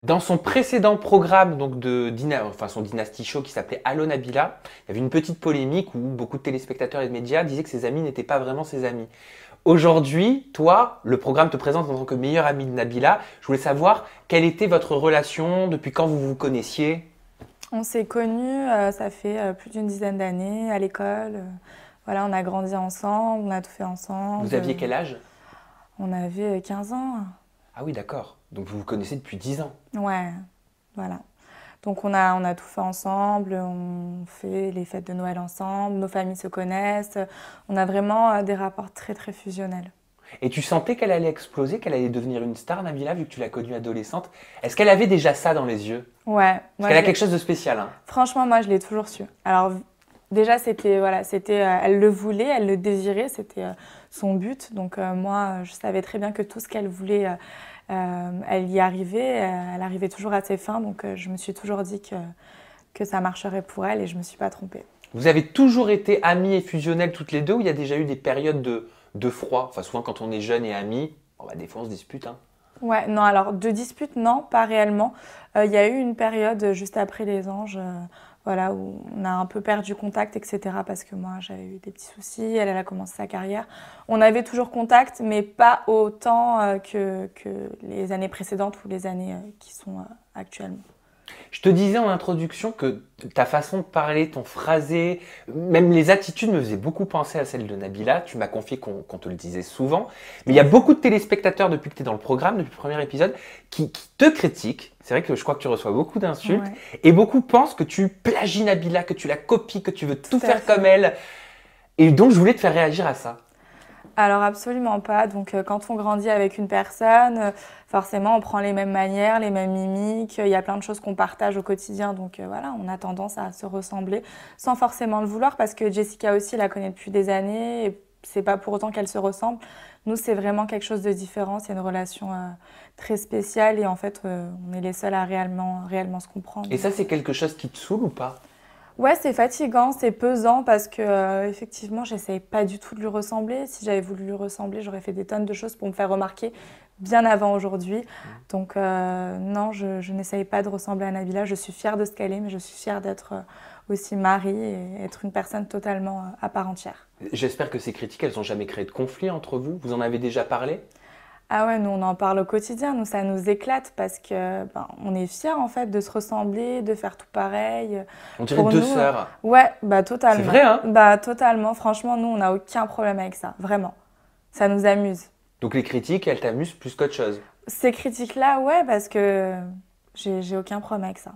Dans son précédent programme donc son Dynasty Show qui s'appelait Allo Nabila, il y avait une petite polémique où beaucoup de téléspectateurs et de médias disaient que ses amis n'étaient pas vraiment ses amis. Aujourd'hui, toi, le programme te présente en tant que meilleur ami de Nabila. Je voulais savoir quelle était votre relation, depuis quand vous vous connaissiez? On s'est connus, ça fait plus d'une dizaine d'années à l'école. Voilà, on a grandi ensemble, on a tout fait Vous ensemble. aviez quel âge? On avait 15 ans. Ah oui, d'accord. Donc vous vous connaissez depuis 10 ans. Ouais, voilà. Donc on a tout fait ensemble, on fait les fêtes de Noël ensemble, nos familles se connaissent. On a vraiment des rapports très très fusionnels. Et tu sentais qu'elle allait exploser, qu'elle allait devenir une star, Nabila, vu que tu l'as connue adolescente. Est-ce qu'elle avait déjà ça dans les yeux? Ouais, Parce moi qu'elle je a l'ai. quelque chose de spécial, hein. Franchement, moi je l'ai toujours su. Alors déjà c'était voilà, elle le voulait, elle le désirait, c'était son but. Donc moi je savais très bien que tout ce qu'elle voulait, elle y arrivait, elle arrivait toujours à ses fins. Donc je me suis toujours dit que ça marcherait pour elle et je me suis pas trompée. Vous avez toujours été amies et fusionnelles toutes les deux, ou il y a déjà eu des périodes de froid? Enfin, souvent quand on est jeune et amis, bon, bah, des fois on se dispute, hein. Ouais, non, alors de dispute, non, pas réellement. Il y a eu une période juste après les anges, voilà, où on a un peu perdu contact, etc. Parce que moi, j'avais eu des petits soucis, elle a commencé sa carrière. On avait toujours contact, mais pas autant que les années précédentes ou les années qui sont actuellement. Je te disais en introduction que ta façon de parler, ton phrasé, même les attitudes me faisaient beaucoup penser à celle de Nabila. Tu m'as confié qu'on te le disait souvent. Mais il y a beaucoup de téléspectateurs depuis que tu es dans le programme, depuis le premier épisode, qui te critiquent. C'est vrai que je crois que tu reçois beaucoup d'insultes. Ouais, Et beaucoup pensent que tu plagies Nabila, que tu la copies, que tu veux tout tout à faire fait. comme elle. Et donc je voulais te faire réagir à ça. Alors absolument pas. Donc quand on grandit avec une personne, forcément on prend les mêmes manières, les mêmes mimiques. Il y a plein de choses qu'on partage au quotidien. Donc voilà, on a tendance à se ressembler sans forcément le vouloir parce que Jessica aussi la connaît depuis des années et c'est pas pour autant qu'elle se ressemble. Nous c'est vraiment quelque chose de différent. C'est une relation très spéciale et en fait on est les seuls à réellement se comprendre. Et ça, c'est quelque chose qui te saoule ou pas? Ouais, c'est fatigant, c'est pesant parce que effectivement, j'essaye pas du tout de lui ressembler. Si j'avais voulu lui ressembler, j'aurais fait des tonnes de choses pour me faire remarquer bien avant aujourd'hui. Donc non, je n'essaye pas de ressembler à Nabila. Je suis fière de ce qu'elle est, mais je suis fière d'être aussi Marie et être une personne totalement à part entière. J'espère que ces critiques, elles n'ont jamais créé de conflit entre vous. Vous en avez déjà parlé? Ah ouais, nous on en parle au quotidien, nous ça nous éclate parce que ben, on est fiers en fait de se ressembler, de faire tout pareil. On dirait Pour deux nous, sœurs. ouais, bah C'est vrai, totalement. hein? Bah totalement, franchement, nous on n'a aucun problème avec ça, vraiment. Ça nous amuse. Donc les critiques, elles t'amusent plus qu'autre chose. Ces critiques-là, ouais, parce que j'ai aucun problème avec ça.